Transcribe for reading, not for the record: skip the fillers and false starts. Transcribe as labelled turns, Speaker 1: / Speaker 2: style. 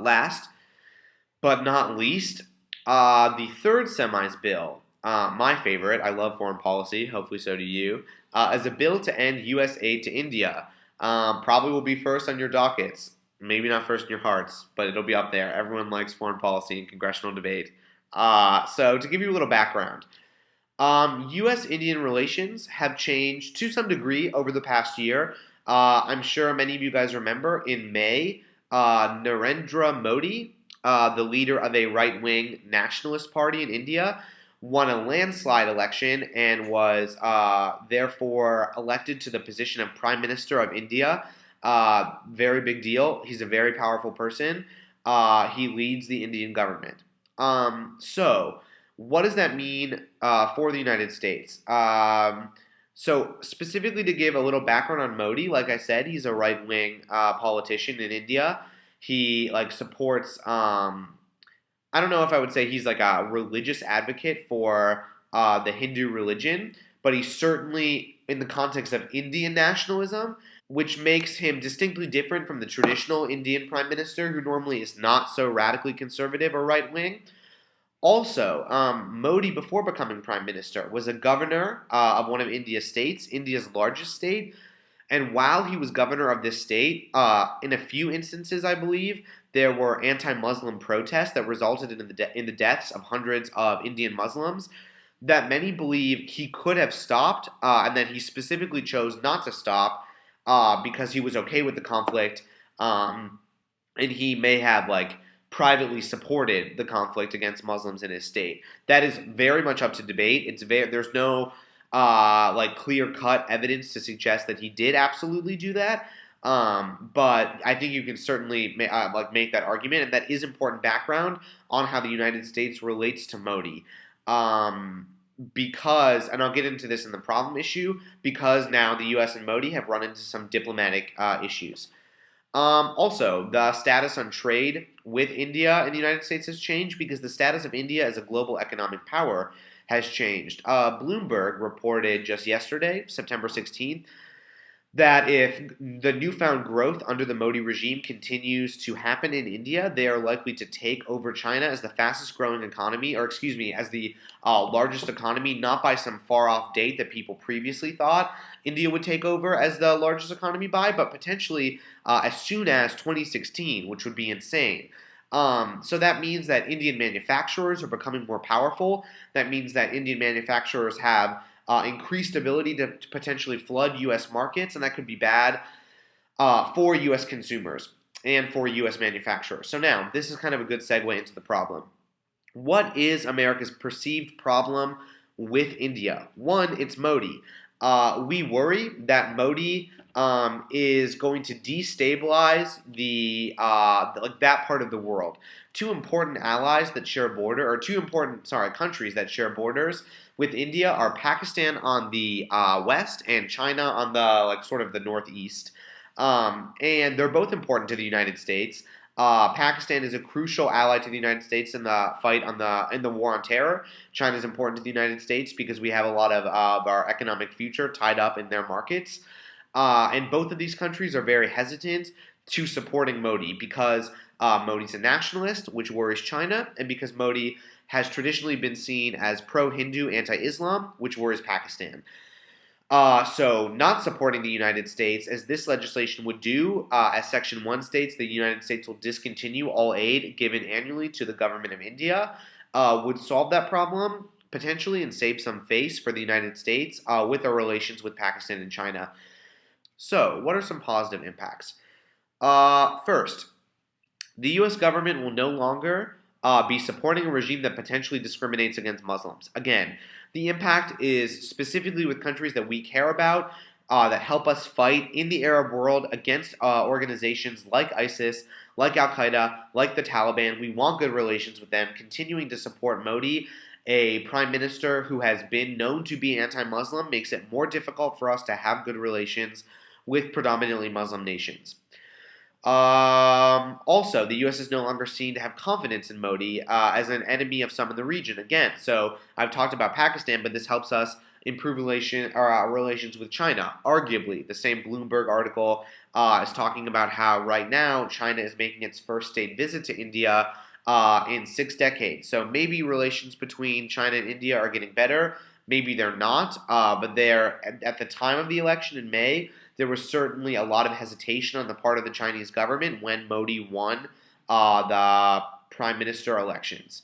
Speaker 1: Last but not least, the third semis bill, my favorite, I love foreign policy, hopefully so do you, is a bill to end U.S. aid to India. Probably will be first on your dockets. Maybe not first in your hearts, but it'll be up there. Everyone likes foreign policy and congressional debate. So to give you a little background, U.S.-Indian relations have changed to some degree over the past year. I'm sure many of you guys remember in May, Narendra Modi, the leader of a right-wing nationalist party in India, won a landslide election and was therefore elected to the position of Prime Minister of India. Very big deal. He's a very powerful person. He leads the Indian government. So what does that mean for the United States? So specifically to give a little background on Modi, like I said, he's a right-wing politician in India. He supports. I don't know if I would say he's like a religious advocate for the Hindu religion, but he's certainly in the context of Indian nationalism, which makes him distinctly different from the traditional Indian prime minister, who normally is not so radically conservative or right-wing. Also, Modi, before becoming prime minister, was a governor of one of India's states, India's largest state. And while he was governor of this state, in a few instances, I believe, there were anti-Muslim protests that resulted in the deaths of hundreds of Indian Muslims that many believe he could have stopped, and that he specifically chose not to stop because he was okay with the conflict, and he may have privately supported the conflict against Muslims in his state. That is very much up to debate. There's no clear-cut evidence to suggest that he did absolutely do that. But I think you can certainly make that argument, and that is important background on how the United States relates to Modi. Because, and I'll get into this in the problem issue, because now the U.S. and Modi have run into some diplomatic issues. Also, the status on trade with India and the United States has changed because the status of India as a global economic power has changed. Bloomberg reported just yesterday, September 16th, that if the newfound growth under the Modi regime continues to happen in India, they are likely to take over China as the fastest growing economy, or excuse me, as the largest economy, not by some far off date that people previously thought India would take over as the largest economy by, but potentially as soon as 2016, which would be insane. So that means that Indian manufacturers are becoming more powerful. That means that Indian manufacturers have increased ability to potentially flood U.S. markets, and that could be bad for U.S. consumers and for U.S. manufacturers. So now, this is kind of a good segue into the problem. What is America's perceived problem with India? One, it's Modi. We worry that Modi is going to destabilize that part of the world. Two important allies that share a border, or countries that share borders with India are Pakistan on the west and China on the the northeast. And they're both important to the United States. Pakistan is a crucial ally to the United States in the fight in the war on terror. China is important to the United States because we have a lot of our economic future tied up in their markets. And both of these countries are very hesitant to supporting Modi because Modi's a nationalist, which worries China, and because Modi has traditionally been seen as pro-Hindu, anti-Islam, which worries Pakistan. So not supporting the United States, as this legislation would do, as Section 1 states, the United States will discontinue all aid given annually to the government of India, would solve that problem, potentially, and save some face for the United States with our relations with Pakistan and China. So, what are some positive impacts? First, the U.S. government will no longer be supporting a regime that potentially discriminates against Muslims. Again, the impact is specifically with countries that we care about, that help us fight in the Arab world against organizations like ISIS, like Al-Qaeda, like the Taliban. We want good relations with them, continuing to support Modi. A prime minister who has been known to be anti-Muslim makes it more difficult for us to have good relations with predominantly Muslim nations. Also, the U.S. is no longer seen to have confidence in Modi as an enemy of some in the region. Again, so I've talked about Pakistan, but this helps us improve relations with China. Arguably, the same Bloomberg article is talking about how right now China is making its first state visit to India in 6 decades. So maybe relations between China and India are getting better. Maybe they're not, but they're at the time of the election in May. There was certainly a lot of hesitation on the part of the Chinese government when Modi won the prime minister elections.